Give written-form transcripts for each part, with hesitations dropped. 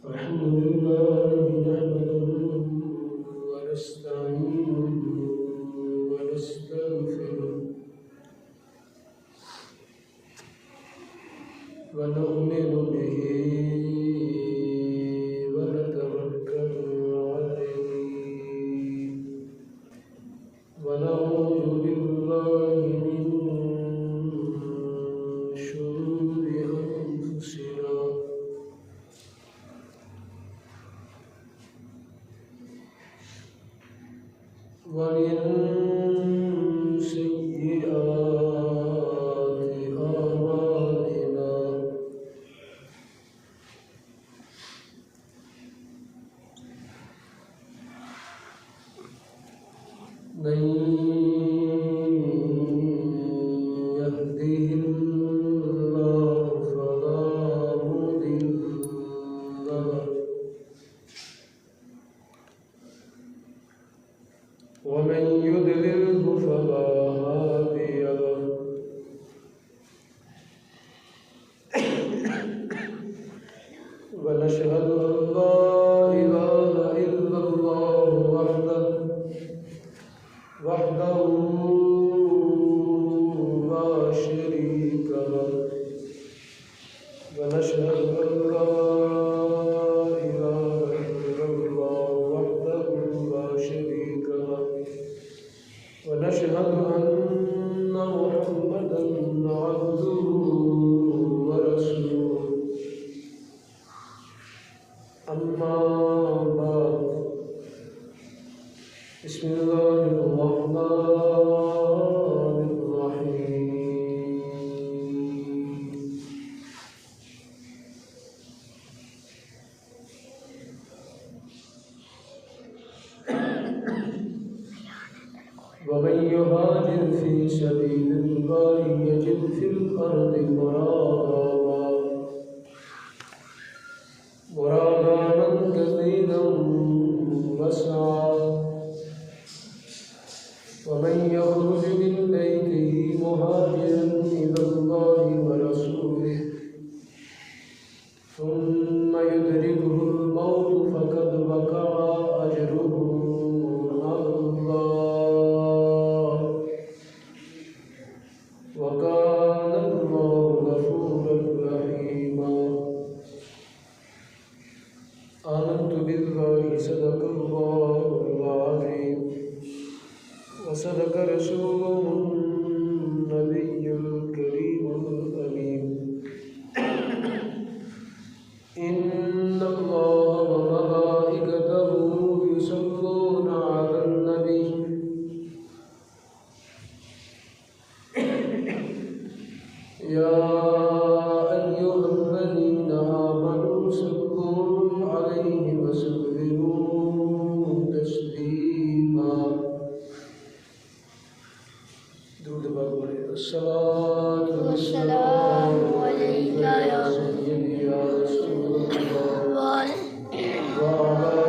अल्हम्दुलिल्लाह नहमदुहु व नस्तईनुहु व नस्तगफिरुह व नु'मिनु बिही व नतवक्कलु अलैहि व नऊज़ु बिल्लाहि मिन शुरूरि अंफुसिना व मिन सय्यिआति अमालिना मन यहदिहिल्लाहु फला मुदिल्ल लहु व मन युद्लिल्हु फला हादिय लहु व नशहदु अन ला इलाहा इल्लल्लाहु वहदहु ला शरीक लहु व नशहदु अन ला इलाहा इल्लल्लाहु वहदहु ला शरीक लहु व नशहदु अन्ना मुहम्मदन अब्दुहु व रसूलुहु अम्मा बाद बिस्मिल्लाहिर्रहमानिर्रहीम वमन युहाजिर फी सबीलिल्लाहि यजिद फिल अर्दि मुरागामन कसीरन वसआ वमन यखरुज मिन बैतिही मुहाजिरन इलल्लाहि व रसूलिहि सुम्मा युदरिकुहुल मौत फक़द वक़अ अजरुहु अलल्लाह व कान अल्लाहु गफूरन रहीमा आमन्तु बिल्लाहि सदक़ल्लाहुल अज़ीम व सदक़ रसूलुहुन नबियुल करीमुल अमीन इन्नल्लाह व मलाइकतहु युसल्लूना अलन नबी या अय्युहल्लज़ीना आमनू सल्लू अलैहि व सल्लिमू तस्लीमा दुरूद पाक पढ़े अस्सलातु वस्सलामु अलैका या सय्यदी या रसूलल्लाह व अला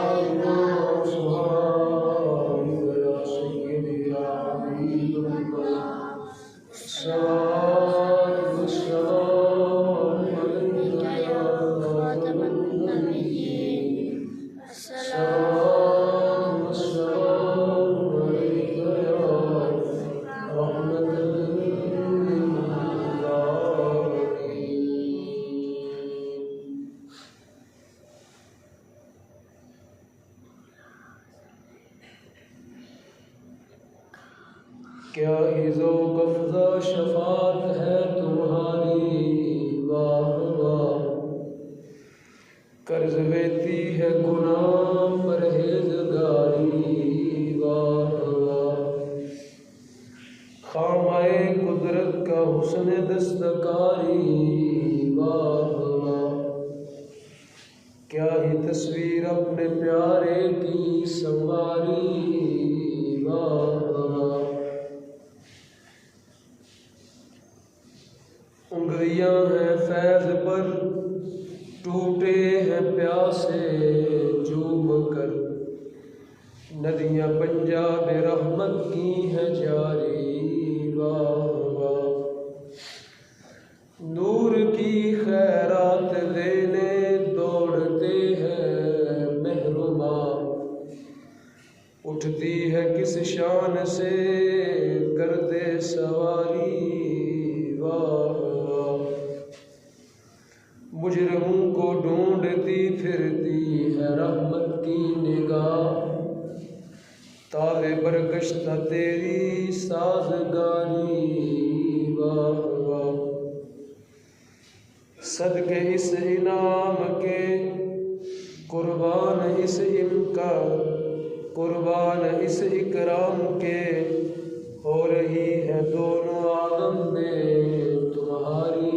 आलिका व सहाबिका या सय्यदी या हबीबल्लाह अस्सलातु वस्सलामु अलैका या खातमन नबिय्यीन अस्सलातु वस्सलामु अलैका या रहमतल लिल आलमीन। क्या इज़ो कफ़्ज़ा शफ़ात है तुम्हारी वाह वाह कर्ज़ वेती है गुनाह परहेज़गारी वाह वाह ख़ामाए कुदरत का हुस्न दस्तकारी वाह वाह क्या ही तस्वीर अपने प्यारे की संवारी वाह वाह उंगलियां हैं फैज़ पर टूटे हैं प्यासे चूम कर नदियां पंजाब रहमत की हैं जारी वाह वाह नूर की खैरात देने दो करते हैं महरुमा, उठती है किस शान से गर्दे सवारी, वाह वाह। मुजरिमों को ढूंढती फिरती है रहमत की निगाह, तावे बरगश्त तेरी साजगारी, वाह वाह। सदके इस इनाम के कुर्बान इस इनका, कुर्बान इस इकराम के, हो रही है दोनों आलम में तुम्हारी,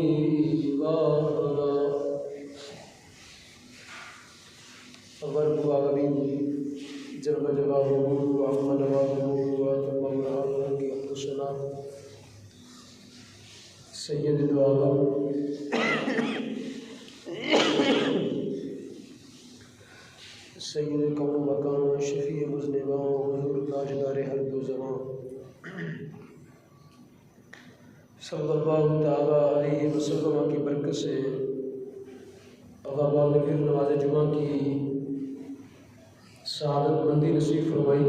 वाह वाह। अवर आलमीन जब जवाबहू अम्मा नवाबहू व तमाम की अब्दुस्सलाम सैयद दो आलम सैयद कौम मकाम शफी मुज़निबा हुज़ूर ताजदार हर दो ज़मां सल्लल्लाहु तआला अलैहि वसल्लम की बरकत से अल्लाह पाक ने फिर नमाज जुमा की सआदतमंदी नसीब फरमाई।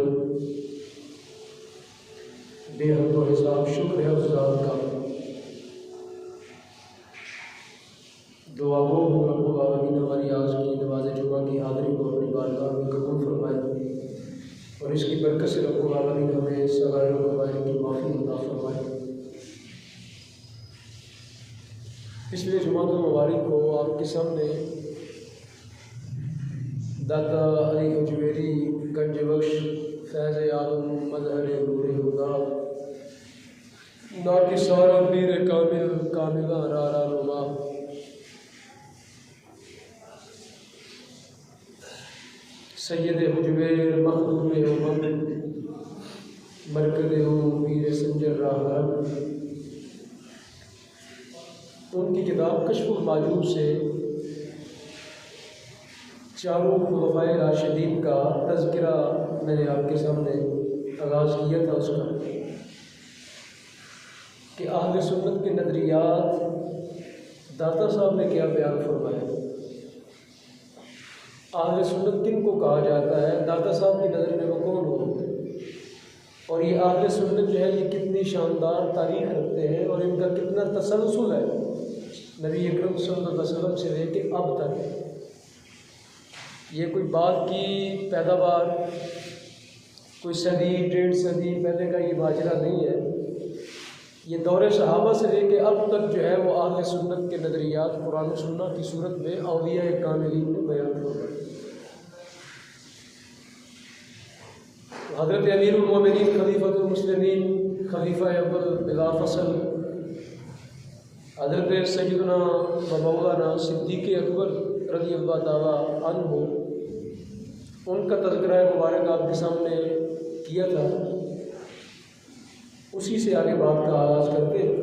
बेहद व हिसाब शुक्र है उस ज़ात का। दुआ वो रब्बुल आलमीन हमारी आज की नमाज जुमा की हाज़िरी को अपनी बारगाह में कबूल फरमाए और इसकी बरकत से रब्बुल आलमीन हमें सगायर व कबायर की माफ़ी अता फरमाए। पिछले जुमात मुबारक को आपके सामने दाता अली हजवेरी गंज बख्श फैज़ आलम मज़हर नूर हुदा नाकिसार पीर कामिल कामिला रारा नुमा सैयद हजवेर मखदूम उम्मत मरकज़ पीर संजर राहरम, उनकी किताब कश्फुल माजूब से चारों खुलफाए राशिदीन का तज़किरा मैंने आपके सामने आगाज़ किया था उसका, कि अहले सुन्नत के नज़रियात दाता साहब ने क्या बयान फरमाया। अहले सुन्नत किन को कहा जाता है, दाता साहब की नज़र में वो कौन होते हैं और ये अहले सुन्नत जो है ये कितनी शानदार तारीख़ रखते हैं और इनका कितना तसलसल है नबी अकरम सल्लल्लाहु अलैहि वसल्लम से लेके अब तक। ये कोई बात की पैदावार कोई सदी डेढ़ सदी पहले का ये माजरा नहीं है। ये दौरे सहाबा से लेके अब तक जो है वो अहले सुन्नत के नज़रियात कुरान सुन्नत की सूरत में औलिया कामिलीन ने बयान किया। हज़रत अमीरुल मोमिनीन खलीफतुल मुस्लिमीन खलीफा अव्वल बिला फसल हज़रत सैयदना व मौलाना सिद्दीक़ अकबर रज़ियल्लाहु ताला अन्हु, उनका तज़किरा मुबारक आपके सामने किया था। उसी से आगे बात का आगाज़ करते हैं।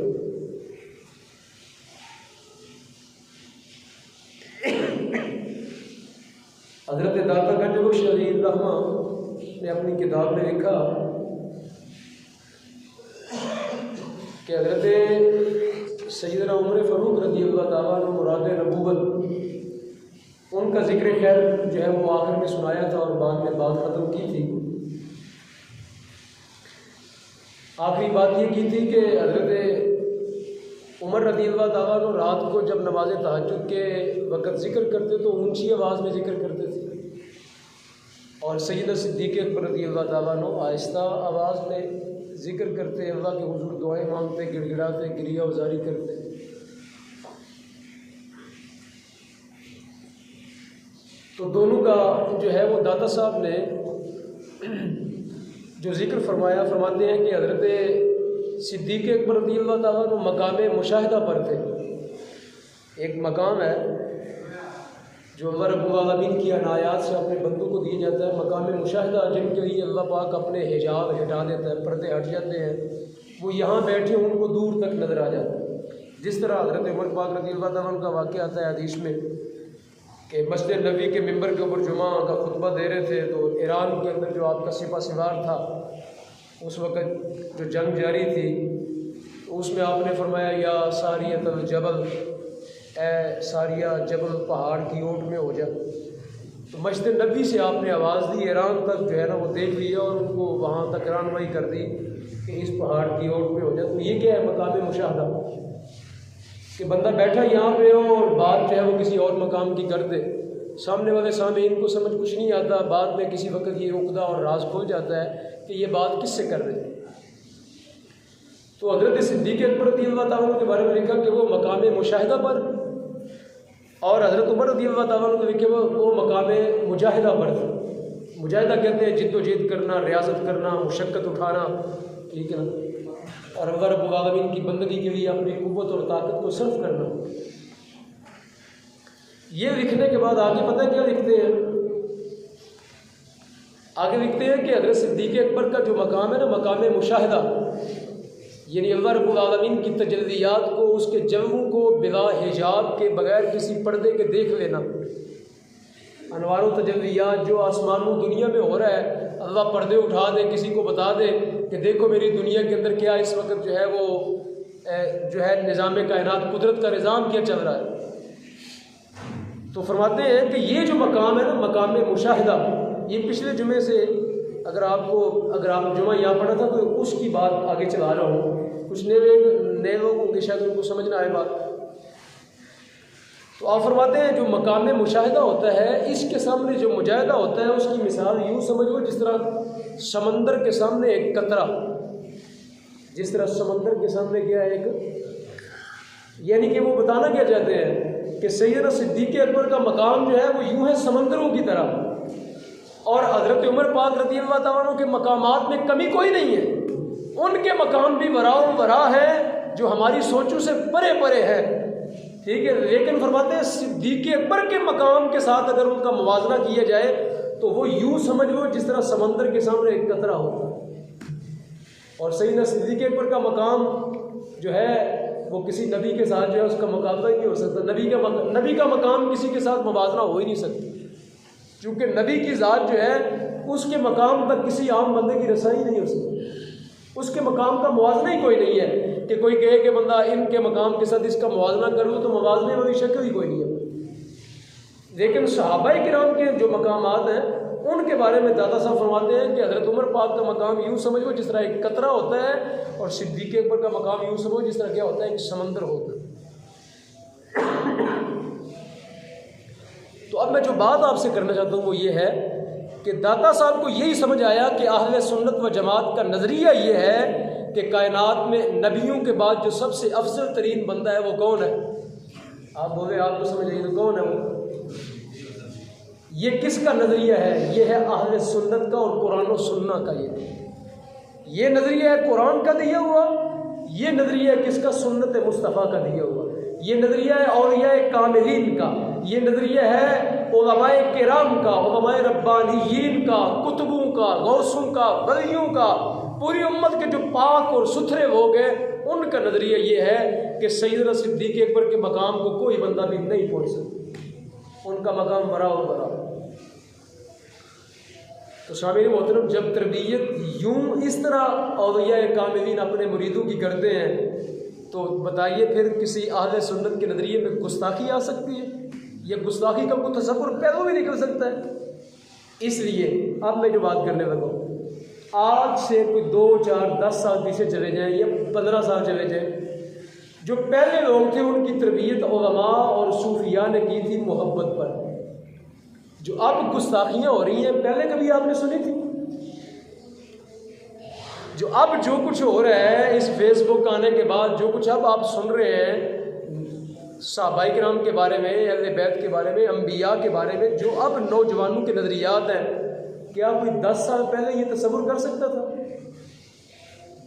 हज़रत दाता गंज बख्श अली रहमा ने अपनी किताब में लिखा कि हज़रत सैयदना उमर फ़ारूक रज़ियल्लाहु ताला अन्हु मुराद नबूवत, उनका ज़िक्र खैर जो है वो आखिर में सुनाया था और बाद में बात ख़त्म की थी। आखिरी बात ये की थी कि हज़रत उमर रज़ियल्लाहु ताला अन्हु रात को जब नमाज तहज्जुद के वक़्त ज़िक्र करते तो ऊंची आवाज़ में ज़िक्र करते थे और सैयद सिद्दीक़ अकबर रज़ियल्लाहु ताला अन्हु आहिस्ता आवाज़ में ज़िक्र करते, अल्लाह के हुज़ूर दुआएं मांगते, गिड़गिड़ाते, गिरिया उजारी करते। तो दोनों का जो है वो दाता साहब ने जो ज़िक्र फरमाते हैं कि हज़रत सिद्दीक़ अकबर रज़ियल्लाहु ताला अन्हु मकाम मुशाहिदा पर थे। एक मकाम है जो अल्लाह रब्बुल आलमीन की अनायात से अपने बंदों को दिया जाता है, मकाम मुशाहिदा, जिनके लिए अल्लाह पाक अपने हिजाब हटा देता है, पर्दे हट जाते हैं, वो यहाँ बैठे उनको दूर तक नज़र आ जाता है। जिस तरह हज़रत उमर पाक रज़ियल्लाहु ताला अन्हु का वाक़या आता है हदीस में कि मस्जिद नबी के मिंबर के ऊपर जुमा का खुतबा दे रहे थे, तो ईरान के अंदर जो आपका सिपा सिवार था उस वक़्त जो जंग जारी थी, उसमें आपने फरमाया या सारियतल जबल, ए सारिया जबल पहाड़ की ओट में हो जा। तो मस्जिद नबी से आपने आवाज़ दी, ईरान तक जो है ना वो देख लिया और उनको वहाँ तक रहनुमाई कर दी कि इस पहाड़ की ओट में हो जाए। तो ये क्या है, मकाम मुशाहदा, कि बंदा बैठा यहाँ पे हो और बात जो है वो किसी और मकाम की कर दे, सामने वाले सामने इनको समझ कुछ नहीं आता, बाद में किसी वक्त ये उकदा और राज खुल जाता है कि ये बात किससे कर रहे हैं। तो हज़रत सिद्दीक़ अकबर रज़ियल्लाहु ताला अन्हु के बारे में लिखा कि वो मकाम मुशाहिदा पर, और हज़रत उमर रज़ियल्लाहु ताला अन्हु लिखे वो मकाम मुजाहिदा पर थे। मुजाहिदा कहते हैं जिद्दोजहद करना, रियाजत करना, मुशक्क़त उठाना, ठीक है ना, और अल्लाह रब्बुल आलमीन की बंदगी के लिए अपनी क़ुव्वत और ताकत को सर्फ करना। ये लिखने के बाद आगे पता है क्या लिखते हैं, आगे लिखते हैं कि हज़रत सिद्दीक़ अकबर का जो मकाम है ना, मकाम मुशाहिदा, यानी अल्लाह रब्बुल आलमीन की तजल्लियात को, उसके जलवों को बिला हिजाब के बगैर किसी पर्दे के देख लेना। अनवारों तजल्लियात जो आसमानों दुनिया में हो रहा है, अल्लाह पर्दे उठा दे, किसी को बता दे कि देखो मेरी दुनिया के अंदर क्या इस वक्त जो है वो जो है निज़ाम कायनात, कुदरत का निज़ाम क्या चल रहा है। तो फरमाते हैं कि ये जो मकाम है ना, मकाम मुशाहिदा, ये पिछले जुमे से अगर आप जुमा यहाँ पढ़ा था तो उसकी बात आगे चला रहा हूँ। कुछ नए लोग होंगे शायद उनको समझ ना आए बात। तो आप फरमाते हैं जो मकाम मुशाहिदा होता है, इसके सामने जो मुजाहिदा होता है उसकी मिसाल यूँ समझो जिस तरह समंदर के सामने एक कतरा, जिस तरह समंदर के सामने क्या है एक, यानी कि वो बताना क्या चाहते हैं कि सैयदना सिद्दीक़ अकबर का मकाम जो है वो यूँ है समंदरों की तरह, और हज़रत उमर पाक रज़ियल्लाहु ताला अन्हु के मकामात में कमी कोई नहीं है, उनके मकाम भी वरा है जो हमारी सोचों से परे परे है, ठीक है। लेकिन फरमाते हैं सिद्दीक़ अकबर के मकाम के साथ अगर उनका मुवाजना किया जाए तो वो यूँ समझ लो जिस तरह समंदर के सामने एक कतरा होता है। और सैयदना सिद्दीक़ अकबर का मकाम जो है वो किसी नबी के साथ जो है उसका मुकाबला ही नहीं हो सकता। नबी का मकाम किसी के साथ मुवाजना हो ही नहीं सकती, क्योंकि नबी की ज़ात जो है उसके मकाम तक किसी आम बंदे की रसाई नहीं हो सकती। उसके मकाम का मुवाजना ही कोई नहीं है कि कोई कहे कि बंदा इनके मकाम के साथ इसका मुवाजना कर लूँ, तो मुवाजने वाली शक्ल ही कोई नहीं है। लेकिन सहाबाए किराम के जो मकामात हैं उनके बारे में दादा साहब फरमाते हैं कि हज़रत उमर पाक का मकाम यूँ समझो जिस तरह एक कतरा होता है, और सिद्दीक़ अकबर का मकाम यूँ समझो जिस तरह क्या होता है एक समंदर होता है। तो अब मैं जो बात आपसे करना चाहता हूँ वो ये है कि दाता साहब को यही समझ आया कि अहले सुन्नत व जमात का नज़रिया ये है कि कायनात में नबियों के बाद जो सबसे अफजल तरीन बंदा है वो कौन है। आप बोले आपको समझ आइए तो कौन है वो, ये किसका नज़रिया है, ये है अहले सुन्नत का और कुरान और सुन्ना का। ये नज़रिया है कुरान का दिया हुआ, ये नज़रिया है किसका, सुन्नत मुस्तफ़ा का दिया हुआ। ये नज़रिया है औलिया कामिलीन का, ये नज़रिया है उलमाए किराम का, उलमाए रब्बानियीन का, कुतुबों का, गौसों का, वलियों का, पूरी उम्मत के जो पाक और सुथरे लोग हैं उनका नज़रिया ये है कि सैयदना सिद्दीक़ अकबर के मकाम को कोई बंदा भी नहीं पहुँच सकता, उनका मकाम बरा और बरा। तो शामिल मोहतरम, जब तरबियत यूँ इस तरह औलिया कामिलीन अपने मुरीदों की करते हैं तो बताइए फिर किसी अहले सुन्नत के नज़रिए में गुस्ताखी आ सकती है, यह गुस्ताखी का कोई तसव्वुर पहलू भी निकल सकता है। इसलिए अब मैं जो बात करने लगा, आज से कोई 2, 4, 10 साल पीछे चले जाएं या 15 साल चले जाएं, जो पहले लोग थे उनकी तरबियत उलमा और सूफिया ने की थी मोहब्बत पर। जो अब गुस्ताखियाँ हो रही हैं पहले कभी आपने सुनी थी? जो अब जो कुछ हो रहा है इस फेसबुक आने के बाद, जो कुछ अब आप सुन रहे हैं सहाबाए किराम के बारे में, अहले बैत के बारे में, अंबिया के बारे में, जो अब नौजवानों के नज़रियात हैं, क्या कोई 10 साल पहले ये तसव्वुर कर सकता था?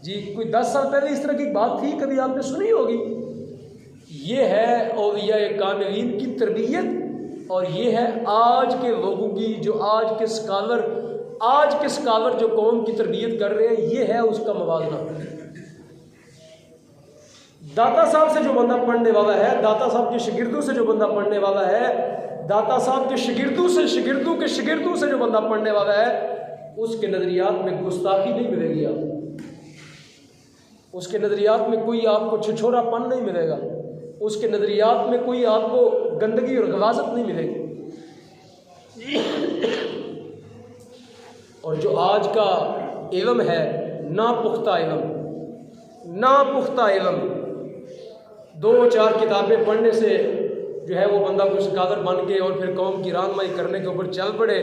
जी, कोई 10 साल पहले इस तरह की बात थी, कभी आपने सुनी होगी? ये है औलिया कामिलीन की तरबियत, और ये है आज के लोगों की, जो आज के स्कॉलर जो कौम की तरबियत कर रहे हैं, ये है उसका मवाजना। दाता साहब से जो बंदा पढ़ने वाला है, दाता साहब के शिगिर्दों से जो बंदा पढ़ने वाला है, दाता साहब के शिगिर्दों से शिगिर्दों के शिगिर्दों से जो बंदा पढ़ने वाला है, उसके नज़रियात में गुस्ताखी नहीं मिलेगी आपको, उसके नज़रियात में कोई आपको छिछोरापन नहीं मिलेगा। उसके नज़रियात में कोई आपको गंदगी और गवाजत नहीं मिलेगी। और जो आज का इल्म है, नापुख्ता इल्म, 2-4 किताबें पढ़ने से जो है वो बंदा कुछ कादर बन के और फिर कौम की रहनुमाई करने के ऊपर चल पड़े,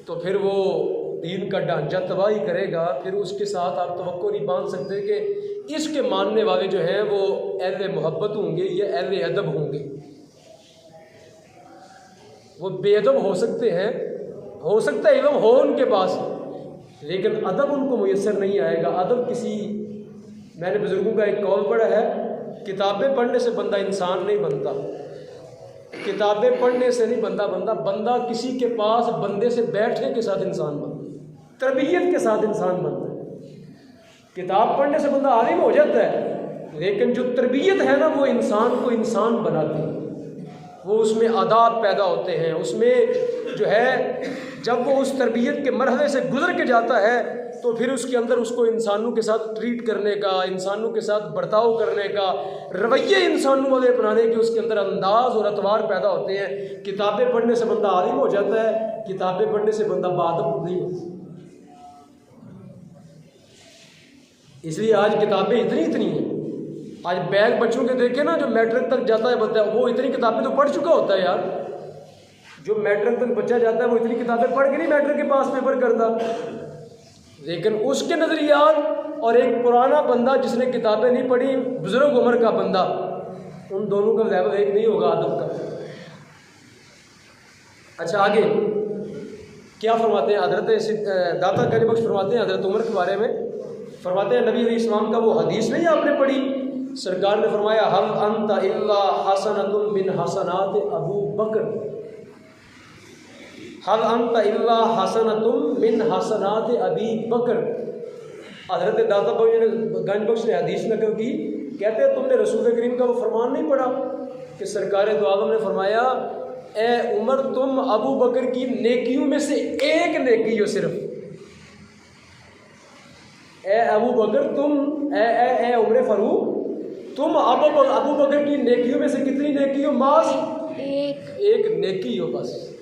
तो फिर वो दीन का ढांचा तबाही करेगा। फिर उसके साथ आप तवक्को नहीं बांध सकते कि इसके मानने वाले जो हैं वो अहले मोहब्बत होंगे या अहले अदब होंगे। वो बेअदब हो सकते हैं, हो सकता है इल्म हो उनके पास, लेकिन अदब उनको मुयस्सर नहीं आएगा। अदब किसी, मैंने बुजुर्गों का एक कौल पढ़ा है, किताबें पढ़ने से बंदा इंसान नहीं बनता, किताबें पढ़ने से नहीं बंदा किसी के पास बंदे से बैठने के साथ इंसान बनता, तरबियत के साथ इंसान बनता है। किताब पढ़ने से बंदा आलिम हो जाता है, लेकिन जो तरबियत है ना वो इंसान को इंसान बनाती है। वो उसमें आदाब पैदा होते हैं, उसमें जो है जब वो उस तरबियत के मरहले से गुजर के जाता है तो फिर उसके अंदर उसको इंसानों के साथ ट्रीट करने का, इंसानों के साथ बर्ताव करने का, रवैये इंसानों वाले अपनाने के उसके अंदर अंदाज और अतवार पैदा होते हैं। किताबें पढ़ने से बंदा आलिम हो जाता है, किताबें पढ़ने से बंदा बाअदब नहीं होता। इसलिए आज किताबें इतनी हैं। आज बैग बच्चों के देखे ना, जो मैट्रिक तक जाता है बच्चा, वो इतनी किताबें तो पढ़ चुका होता है यार। जो मैट्रिक तक बच्चा जाता है वो इतनी किताबें पढ़ के नहीं मैट्रिक के पास पेपर करता, लेकिन उसके नज़रियात और एक पुराना बंदा जिसने किताबें नहीं पढ़ी, बुजुर्ग उम्र का बंदा, उन दोनों का लेवल एक नहीं होगा अदब का। अच्छा, आगे क्या फरमाते हैं हज़रत दाता गंज बख्श फरमाते हैं हज़रत उमर के बारे में, फरमाते हैं नबी अलैहिस्सलाम का वो हदीस नहीं आपने पढ़ी, सरकार ने फरमाया हल अंत इल्ला हसनतुम मिन हसनात अबू बकर, हल अंत इल्ला हसनतुम मिन हसनात अबी बकर। हज़रत दाता गंज बख्श ने हदीस नकल की, कहते हैं तुमने रसूल करीम का वो फरमान नहीं पढ़ा कि सरकार दो आलम ने फरमाया ए उमर तुम अबू बकर की नेकियों में से एक नेकी हो सिर्फ, ए अबू बकर तुम ए उमर फारूक तुम अबू बकर की नेकियों में से कितनी नेकी हो? मास एक नेकी हो बस।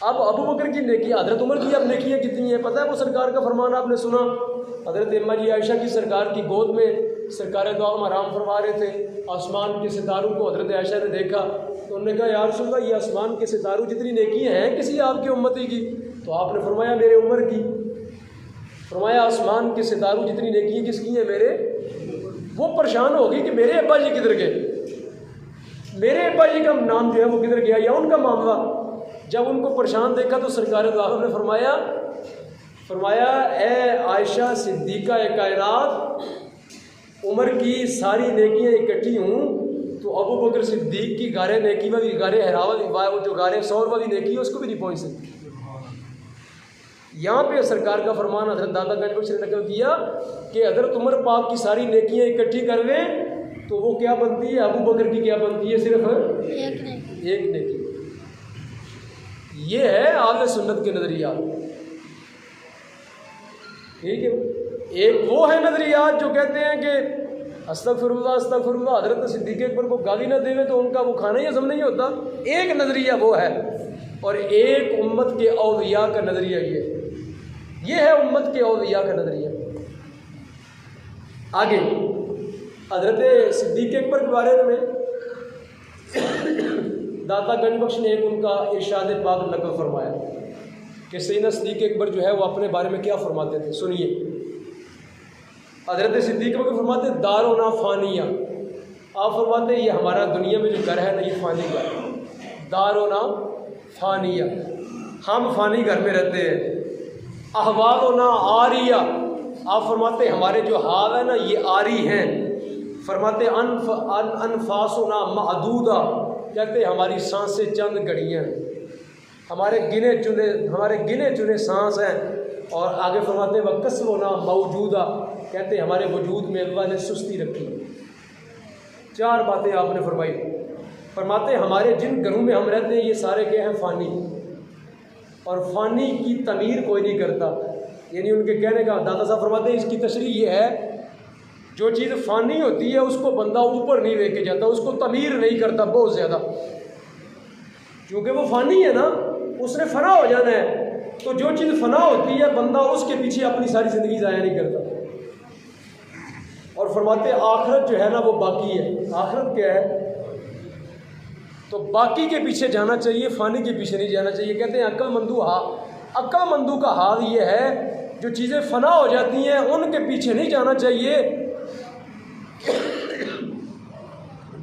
अब अबू बकर की नेकी, हज़रत उमर की अब नेकियाँ कितनी हैं पता है? वो सरकार का फरमान आपने सुना, हज़रत अम्मा जी आयशा की सरकार की गोद में सरकार दो आलम आराम फरमा रहे थे, आसमान के सितारों को हज़रत आयशा ने देखा तो उन्होंने कहा या रसूल अल्लाह, ये आसमान के सितारों जितनी नेकियाँ हैं किसी आपकी उम्मती की? तो आपने फरमाया मेरे उमर की। फरमाया आसमान के सितारों जितनी नेकियाँ किसकी हैं? मेरे। वो परेशान हो गई कि मेरे अब्बा जी किधर गए, मेरे अब्बा जी का नाम जो है वो किधर गया, या उनका मामला। जब उनको परेशान देखा तो सरकार दो आलम ने फरमाया ए आयशा सिद्दीका कायनात, उमर की सारी नेकियां इकट्ठी हूँ तो अबू बकर सिद्दीक की गारे नेकी वाली, गारे हरा वाली, वो जो गारे सौर वाली नेकी है उसको भी नहीं पहुँच सकती। यहाँ पे सरकार का फरमान हज़रत दादा गंज बख्श ने नकल किया कि हज़रत उमर पाक की सारी नेकियां इकट्ठी कर लें तो वो क्या बनती है? अबू बकर की क्या बनती है? सिर्फ एक नेकी। ये है आले सुन्नत के नज़रिया। ठीक है, एक वो है नज़रियात जो कहते हैं कि अस्तगफिरुल्लाह अस्तगफिरुल्लाह, हज़रत सिद्दीक़ अकबर को गाली ना देवे तो उनका वो खाना ही हज़म नहीं होता। एक नज़रिया वो है, और एक उम्मत के औलिया का नज़रिया ये है उम्मत के औलिया का नज़रिया। आगे हज़रत सिद्दीक़ अकबर के बारे में दाता गंज बख्श ने एक उनका इरशाद पाक नकल फरमाया कि सैयदना सिद्दीक़ अकबर जो है वो अपने बारे में क्या फरमाते थे, सुनिए। हज़रत सिद्दीक़ अकबर फरमाते दारोना फ़ानिया, आप फरमाते ये हमारा दुनिया में जो घर है ना ये फ़ानी घर, दारोना फ़ानिया, हम फ़ानी घर में रहते हैं। अहवालोना आरिया, आप फरमाते हमारे जो हाल है ना ये आरी हैं। फरमाते अनफासुना महदूदा, कहते हमारी सांसें चंद घड़ियाँ हैं, हमारे गिने चुने सांस हैं। और आगे फरमाते वह कसबोना मौजूदा, कहते हमारे वजूद में अल्लाह ने सुस्ती रखी। चार बातें आपने फरमाई। फरमाते हमारे जिन घरों में हम रहते हैं ये सारे क्या हैं? फ़ानी, और फ़ानी की तमीर कोई नहीं करता। यानी उनके कहने का दादा साहब फरमाते हैं इसकी तशरीह ये है जो चीज़ फ़ानी होती है उसको बंदा ऊपर नहीं लेके जाता, उसको तमीर नहीं करता बहुत ज़्यादा, क्योंकि वो फ़ानी है ना, उसने फ़ना हो जाना है। तो जो चीज़ फ़ना होती है बंदा उसके पीछे अपनी सारी ज़िंदगी ज़ाया नहीं करता। और फरमाते आखिरत जो है ना वो बाकी है। आखिरत क्या है? तो बाकी के पीछे जाना चाहिए, फ़ानी के पीछे नहीं जाना चाहिए। कहते हैं अक्लमंदू का हाल ये है, जो चीज़ें फ़ना हो जाती हैं उनके पीछे नहीं जाना चाहिए,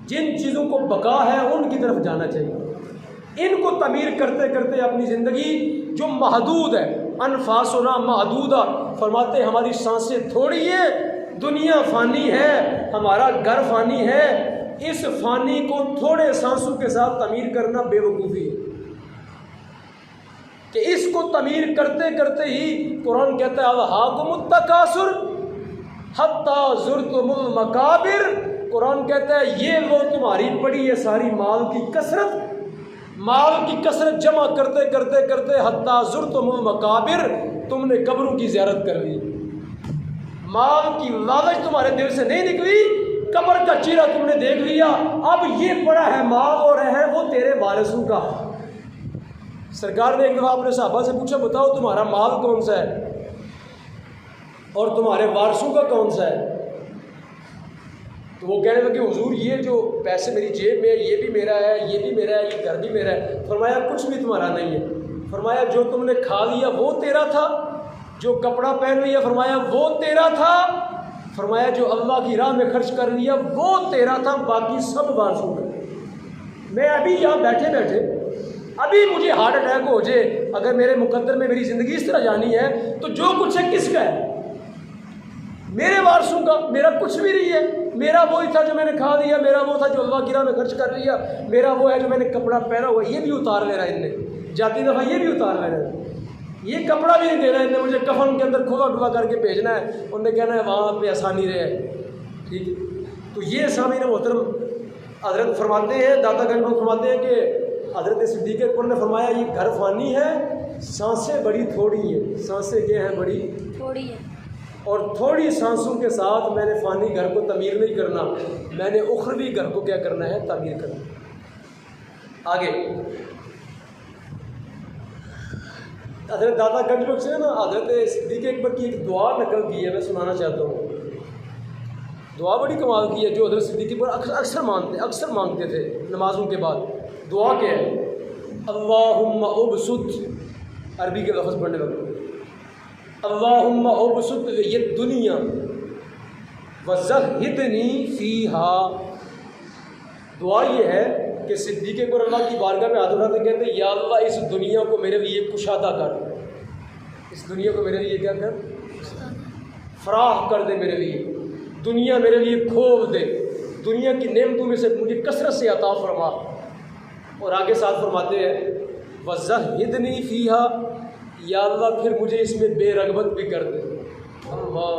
जिन चीज़ों को बका है उनकी तरफ जाना चाहिए। इनको तमीर करते करते अपनी ज़िंदगी जो महदूद है, अनफासुना महदूदा, फरमाते हमारी सांसें थोड़ी है, दुनिया फ़ानी है, हमारा घर फ़ानी है, इस फ़ानी को थोड़े सांसों के साथ तमीर करना बेवकूफ़ी है। कि इसको तमीर करते करते ही कुरान कहता है अल्हाकुमुत तकासुर हत्ता ज़ुरतुमुल मकाबिर। कुरान कहता है ये वो तुम्हारी पड़ी है सारी माल की कसरत जमा करते करते करते हत्ता ज़ुरतुमुल मकाबिर, तुमने कब्रों की ज़ियारत कर ली। माल की लालच तुम्हारे दिल से नहीं निकली, कब्र का चेहरा तुमने देख लिया, अब ये पड़ा है माल और है वो तेरे वारिसों का। सरकार ने एक दफ़ा अपने साहबा से पूछा, बताओ तुम्हारा माल कौन सा है और तुम्हारे वारिसों का कौन सा है? तो वो कहने लगे हुजूर ये जो पैसे मेरी जेब में है ये भी मेरा है, ये भी मेरा है, ये घर भी मेरा है। फरमाया कुछ भी तुम्हारा नहीं है। फरमाया जो तुमने खा लिया वो तेरा था, जो कपड़ा पहन लिया फरमाया वो तेरा था, फरमाया जो अल्लाह की राह में खर्च कर लिया वो तेरा था, बाकी सब वारिसों का। मैं अभी यहाँ बैठे बैठे अभी मुझे हार्ट अटैक हो जाए, अगर मेरे मुकद्दर में मेरी ज़िंदगी इस तरह जानी है तो जो कुछ है किसका है? मेरे वारसों का। मेरा कुछ भी नहीं है, मेरा वही था जो मैंने खा लिया, मेरा वो था जो अल्लाह की राह में खर्च कर लिया, मेरा वो है जो मैंने कपड़ा पहना हुआ, ये भी उतार ले रहा है इनने, जाती दफ़ा ये भी उतार ले रहा है, ये कपड़ा भी नहीं देना इनने, मुझे कफन के अंदर खुला डुला करके भेजना है, उन्होंने कहना है वहाँ पे आसानी रहे। ठीक है, तो ये सामने मोहतरम हज़रत फरमाते हैं, दाता गंज फरमाते हैं कि हज़रत सिद्दीक़ अकबर ने फरमाया ये घर फ़ानी है, सांसें बड़ी थोड़ी हैं। सांसें क्या हैं? बड़ी थोड़ी है। और थोड़ी सांसों के साथ मैंने फ़ानी घर को तमीर नहीं करना, मैंने उखरवी घर को क्या करना है? तमीर करना। आगे हज़रत दाता गंज बख्श ने ना हज़रत सिद्दीक़ अकबर की एक दुआ नकल की है, मैं सुनाना चाहता हूँ। दुआ बड़ी कमाल की है जो हज़रत सिद्दीक़ अकबर अक्सर मांगते थे नमाज़ों के बाद। दुआ क्या है? अल्लाहुम्मा उबसुत, अरबी के लफ्ज़ पढ़ने लगे, अल्लाहुम्मा उबसुत ये दुनिया वज़हिदनी फ़ीहा। दुआ ये है कि सिद्दीक़ अकबर अल्लाह की बारगाह में हाथ उठाते कहते या अल्लाह इस दुनिया को मेरे लिए कुशादा कर, इस दुनिया को मेरे लिए क्या कर? फराह कर दे मेरे लिए, दुनिया मेरे लिए खोल दे, दुनिया की नेमतों में से मुझे कसरत से अता फरमा। और आगे साथ फरमाते हैं वज़हिदनी फ़ीहा, या अल्लाह फिर मुझे इसमें बेरगबत भी कर दे। अल्लाह,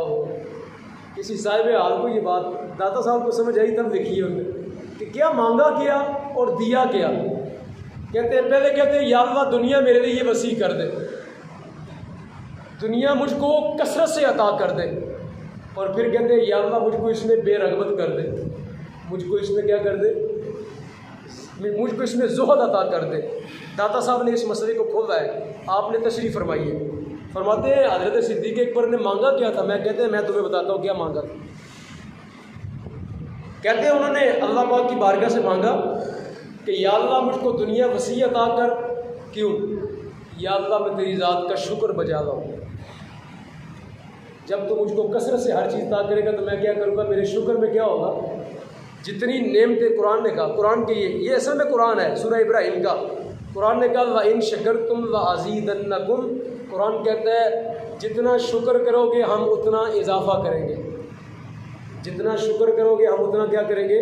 किसी साहिब हाल को ये बात दाता साहब को समझ आई तब लिखी है उन्होंने कि क्या मांगा क्या और दिया क्या। कहते हैं पहले कहते हैं या अल्लाह दुनिया मेरे लिए वसी कर दे, दुनिया मुझको कसरत से अता कर दे, और फिर कहते हैं या अल्लाह मुझको इसमें बेरगबत कर दे, मुझको इसमें क्या कर दे? मुझको इसमें ज़ुहद अता कर दे। दाता साहब ने इस मसले को खोला है, आपने तशरीफ़ फरमाई है। फरमाते हैं हज़रत सिद्दीक़ अकबर ने मांगा क्या था? मैं कहते हैं मैं तुम्हें बताता हूँ क्या मांगा था। कहते हैं उन्होंने अल्लाह पाक की बारगाह से मांगा कि या अल्लाह मुझको दुनिया वसी अता कर। क्यों? या अल्लाह मैं तेरी ज़ात का शुक्र बजा लाऊँ। जब तो मुझको कसरत से हर चीज़ अता करेगा तो मैं क्या करूँगा? मेरे शुक्र में क्या होगा? जितनी नेमतें कुरान ने कहा, कुरान के ये असल में कुरान है, सूरह इब्राहिम का। कुरान ने कहा व इन शकरतुम व अज़ीदन्नकुम, कुरान कहता है जितना शुक्र करोगे हम उतना इजाफ़ा करेंगे, जितना शुक्र करोगे हम उतना क्या करेंगे?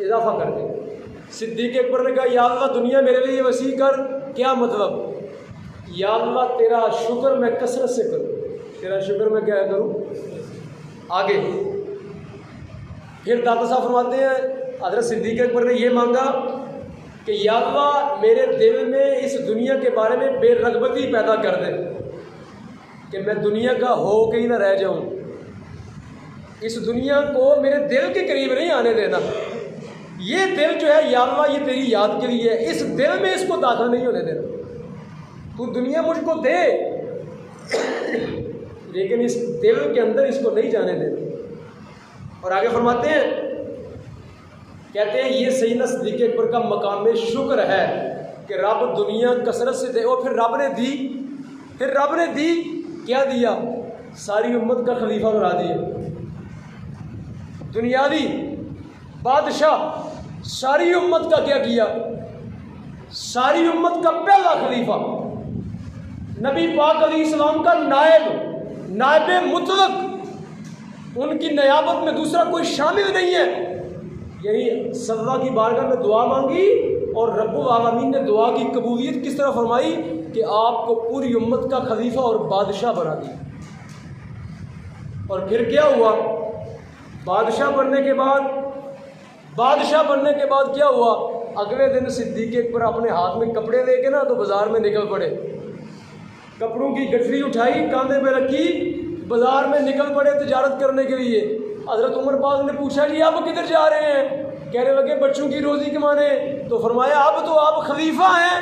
इजाफ़ा कर देंगे। सिद्दीक़ अकबर ने कहा या अल्लाह दुनिया मेरे लिए वसी कर। क्या मतलब? या अल्लाह तेरा शुक्र मैं कसरत से करूँ, तेरा शुक्र मैं क्या करूँ? आगे फिर दाता साहब फरमाते हैं हज़रत सिद्दीक़ अकबर ने ये मांगा कि या अल्लाह मेरे दिल में इस दुनिया के बारे में बेरगबती पैदा कर दे कि मैं दुनिया का हो के ही ना रह जाऊँ। इस दुनिया को मेरे दिल के करीब नहीं आने देना। ये दिल जो है या अल्लाह ये तेरी याद के लिए है, इस दिल में इसको दाखिल नहीं होने देना। तू दुनिया मुझको दे लेकिन इस दिल के अंदर इसको नहीं जाने देना। और आगे फरमाते हैं, कहते हैं ये सैयदना सिद्दीक़ अकबर का मकाम शुक्र है कि रब दुनिया कसरत से दे। और फिर रब ने दी क्या दिया? सारी उम्मत का खलीफा बना दिया। दुनियावी बादशाह सारी उम्मत का क्या किया? सारी उम्मत का पहला खलीफा, नबी पाक अलैहिस्सलाम का नायब मुतलक, उनकी नयाबत में दूसरा कोई शामिल नहीं है। यानी सल्लल्लाहु की बारगाह में दुआ मांगी और रब्बुल आलमीन ने दुआ की कबूलियत किस तरह फरमाई कि आपको पूरी उम्मत का खलीफा और बादशाह बना दिया। और फिर क्या हुआ? बादशाह बनने के बाद क्या हुआ? अगले दिन सिद्दीक़ अकबर अपने हाथ में कपड़े लेके ना तो बाज़ार में निकल पड़े। कपड़ों की गठरी उठाई, कांधे पे रखी, बाज़ार में निकल पड़े तिजारत करने के लिए। हज़रत उमर पाक ने पूछा जी आप किधर जा रहे हैं? कहने लगे बच्चों की रोज़ी कमाने। तो फरमाया अब तो आप खलीफा हैं,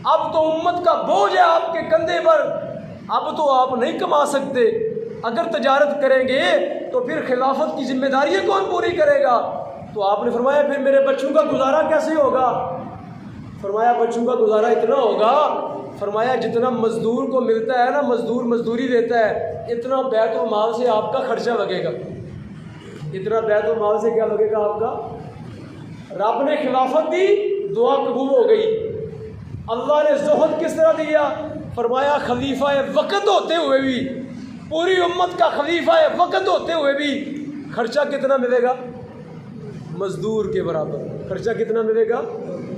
अब तो उम्मत का बोझ है आपके कंधे पर, अब तो आप नहीं कमा सकते। अगर तजारत करेंगे तो फिर खिलाफत की जिम्मेदारियाँ कौन पूरी करेगा? तो आपने फरमाया फिर मेरे बच्चों का गुजारा कैसे होगा? फरमाया बच्चों का गुजारा इतना होगा, फरमाया जितना मज़दूर को मिलता है ना, मज़दूर मज़दूरी देता है, इतना बैतुल माल से आपका खर्चा लगेगा। इतना बैतुल माल से क्या लगेगा आपका? रब ने खिलाफत दी, दुआ कबूल हो गई। अल्लाह ने ज़ुहद किस तरह दिया? फरमाया खलीफा वक़्त होते हुए भी, पूरी उम्मत का खलीफा वक़्त होते हुए भी खर्चा कितना मिलेगा? मज़दूर के बराबर खर्चा कितना मिलेगा?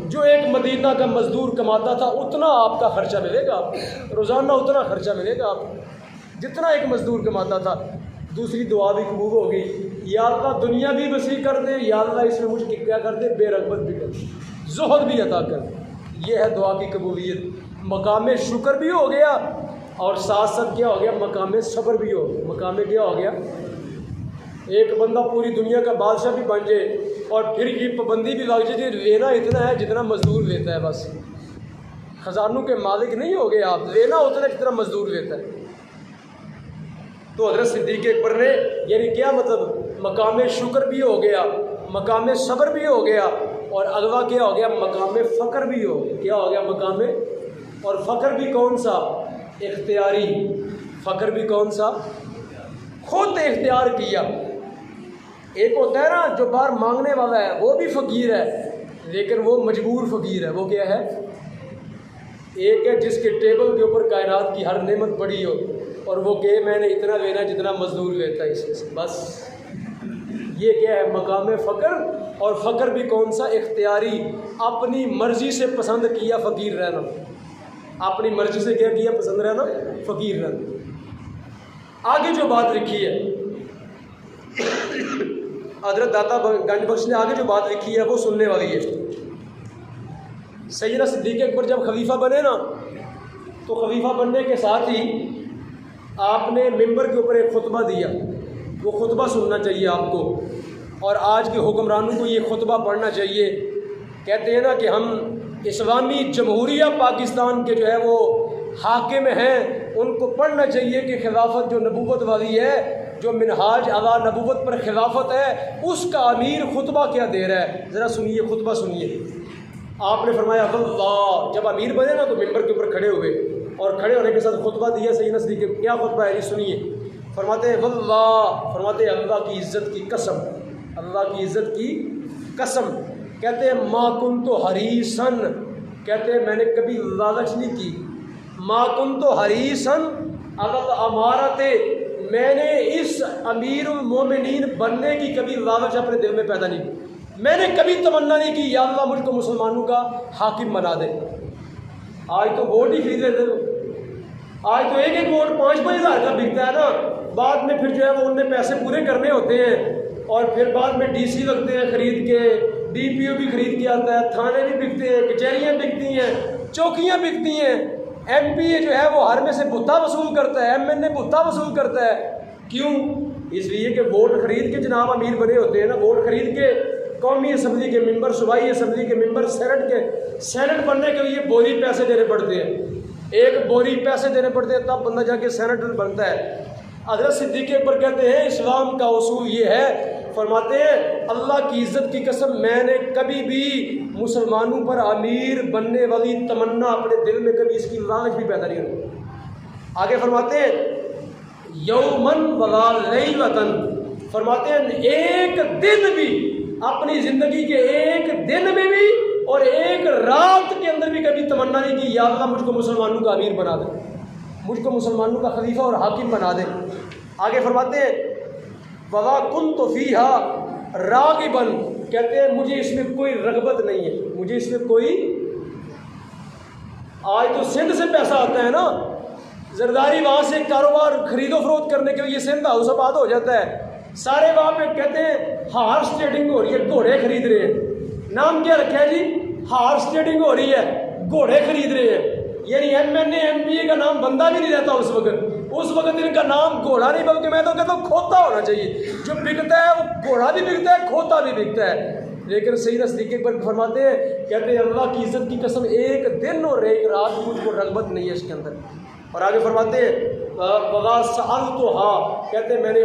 जो एक मदीना का मज़दूर कमाता था उतना आपका खर्चा मिलेगा, रोज़ाना उतना खर्चा मिलेगा आपको जितना एक मज़दूर कमाता था। दूसरी दुआ भी कबूल हो गई, या अल्लाह दुनिया भी वसी कर दे, या अल्लाह इसमें मुझे क्या कर दे? बेरगबत भी कर दे, ज़ुहद भी अता कर दे। ये है दुआ की कबूलियत। मकाम शुक्र भी हो गया और साथ साथ क्या हो गया? मकाम सब्र भी हो गया। मकाम क्या हो गया? एक बंदा पूरी दुनिया का बादशाह भी बन जाए और फिर ये पाबंदी भी लग जाए लेना इतना है जितना मज़दूर लेता है, बस ख़जानों के मालिक नहीं हो गए आप, लेना उतना जितना मज़दूर लेता है। तो हज़रत सिद्दीक़ अकबर ने यानी क्या मतलब? मकाम शुक्र भी हो गया, मकाम सब्र भी हो गया और अगला क्या हो गया? मकाम फ़क्र भी हो गया। क्या हो गया? मकाम और फ़क्र भी कौन सा? इख्तियारी। फ़क्र भी कौन सा? खुद इख्तियार किया। एक होता है ना जो बाहर मांगने वाला है, वो भी फ़कीर है लेकिन वो मजबूर फ़कीर है। वो क्या है? एक है जिसके टेबल के ऊपर कायनात की हर नेमत पड़ी हो और वो कहे मैंने इतना लेना जितना मज़दूर लेता है इससे, बस। ये क्या है? मकाम फ़क्र। और फ़क्र भी कौन सा? इख्तियारी। अपनी मर्ज़ी से पसंद किया फ़कीर रहना, अपनी मर्ज़ी से क्या किया? पसंद रहना, फ़कीर रहना। आगे जो बात लिखी है हज़रत दाता गंज बख्श ने आगे जो बात लिखी है वो सुनने वाली है। सैयदना सिद्दीक़ अकबर जब खलीफा बने ना, तो खलीफा बनने के साथ ही आपने मिंबर के ऊपर एक खुतबा दिया। वो खुतबा सुनना चाहिए आपको और आज के हुक्मरानों को ये खुतबा पढ़ना चाहिए। कहते हैं ना कि हम इस्लामी जमहूरिया पाकिस्तान के जो है वो हाकिम हैं, उनको पढ़ना चाहिए कि खिलाफत जो नबूवत वाली है, जो मिनहाज अला नबूवत पर खिलाफत है, उसका अमीर खुतबा क्या दे रहा है। ज़रा सुनिए, खुतबा सुनिए। आपने फरमाया अल्लाह, जब अमीर बने ना तो मिंबर के ऊपर खड़े हुए और खड़े होने के साथ खुतबा दिया सैयदना सिद्दीक़। क्या खुतबा है ये सुनिए। फरमाते हैं वल्लाह, फरमाते हैं अल्लाह की इज़्ज़त की कसम, अल्लाह की इज़्ज़त की कसम। कहते हैं मा कुन्तु हरीसन, कहते हैं मैंने कभी लालच नहीं की। मा कुन्तु हरीसन अल अमारते, मैंने इस अमीरुल मोमिनीन बनने की कभी लालच अपने दिल में पैदा नहीं की। मैंने कभी तमन्ना नहीं की या अल्लाह मुझको मुसलमानों का हाकिम बना दे। आज तो वोट ही खरीद लेते हो। आज तो एक एक वोट 5-5 हज़ार का बिकता है ना। बाद में फिर जो है वो उनने पैसे पूरे करने होते हैं और फिर बाद में डीसी लगते हैं खरीद के, डीपीओ भी खरीद के आता है, थाने भी बिकते हैं, कचहरियाँ बिकती हैं, चौकियाँ बिकती हैं। एमपी जो है वो हर में से भुत्ता वसूल करता है, एमएनए भुत्ता वसूल करता है। क्यों? इसलिए कि वोट खरीद के जनाब अमीर बने होते हैं ना, वोट खरीद के कौमी असम्बली के मेंबर, सूबाई असम्बली के मेंबर, सेनेट बनने के लिए बोरी पैसे देने पड़ते हैं, एक बोरी पैसे देने पड़ते हैं, तब बंदा जाके सेनेटर बनता है। हज़रत सिद्दीक़ अकबर कहते हैं इस्लाम का उसूल ये है, फरमाते हैं अल्लाह की इज़्ज़त की कसम मैंने कभी भी मुसलमानों पर अमीर बनने वाली तमन्ना अपने दिल में कभी इसकी लालच भी पैदा नहीं हुई। आगे फरमाते हैं यौमन वला लैलतन, फरमाते हैं एक दिन भी, अपनी ज़िंदगी के एक दिन में भी और एक रात के अंदर भी कभी तमन्ना नहीं की या अल्लाह मुझको मुसलमानों का अमीर बना दे, मुझको मुसलमानों का खलीफा और हाकिम बना दे। आगे फरमाते हैं ववा कुन तो फ़ीहा रागिबन, कहते हैं मुझे इसमें कोई रगबत नहीं है, मुझे इसमें कोई, आज तो सिंध से पैसा आता है ना, जरदारी वहाँ से कारोबार खरीदो फरोख्त करने के लिए सिंध हाउस आबाद हो जाता है, सारे वहाँ पे कहते हैं हार्स ट्रेडिंग हो रही है, घोड़े खरीद रहे हैं। नाम क्या रखा है जी? हार्स ट्रेडिंग हो रही है, घोड़े खरीद रहे हैं। यानी MNA MPA का नाम बंदा भी नहीं रहता उस वक्त इनका नाम घोड़ा नहीं, बल्कि मैं तो कहता हूँ खोता होना चाहिए। जो बिकता है वो घोड़ा भी बिकता है, खोता भी बिकता है। लेकिन सही सिद्दीक़ अकबर फरमाते हैं, कहते हैं अल्लाह की इज़्ज़त की कसम एक दिन और एक रात मुझको रगबत नहीं है इसके अंदर। और आगे फरमाते हैं वगा सअल तो हाँ, कहते हैं मैंने